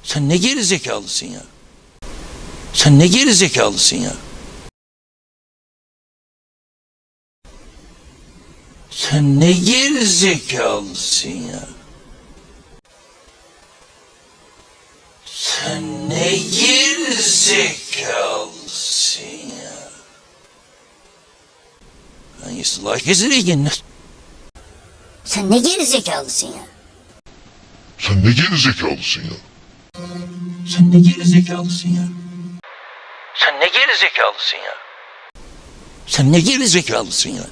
Sen ne geri zekalısın ya? Sen ne geri zekalısın ya? Sen ne geri zekalısın ya? Sen ne geri zekalısın ya? Man used to like his again. Sen ne geri zekalısın ya? Sen ne geri zekalısın ya? Sen ne geri zekalısın ya? Sen ne geri zekalısın ya? Sen ne geri zekalısın ya?